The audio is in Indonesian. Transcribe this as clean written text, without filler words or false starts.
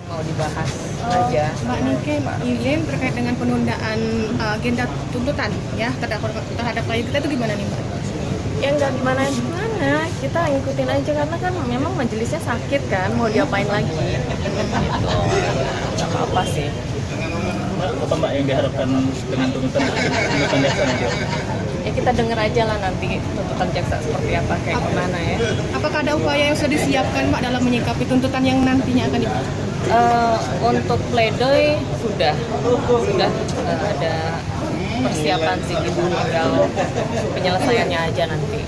Mau dibahas aja. Mbak Nike, izin terkait dengan penundaan agenda tuntutan ya terhadap klien kita itu gimana nih Mbak? Ya nggak gimana, kita ngikutin aja karena kan memang majelisnya sakit kan, mau diapain lagi gitu. Nggak apa-apa sih. Apa Mbak yang diharapkan dengan tuntutan jaksa nanti? Ya kita denger aja lah nanti tuntutan jaksa seperti apa, kayak gimana ya. Apakah ada upaya yang sudah disiapkan Mbak dalam menyikapi tuntutan yang nantinya akan diberikan? Untuk pledoi sudah ada persiapan sih, kita tinggal penyelesaiannya aja nanti.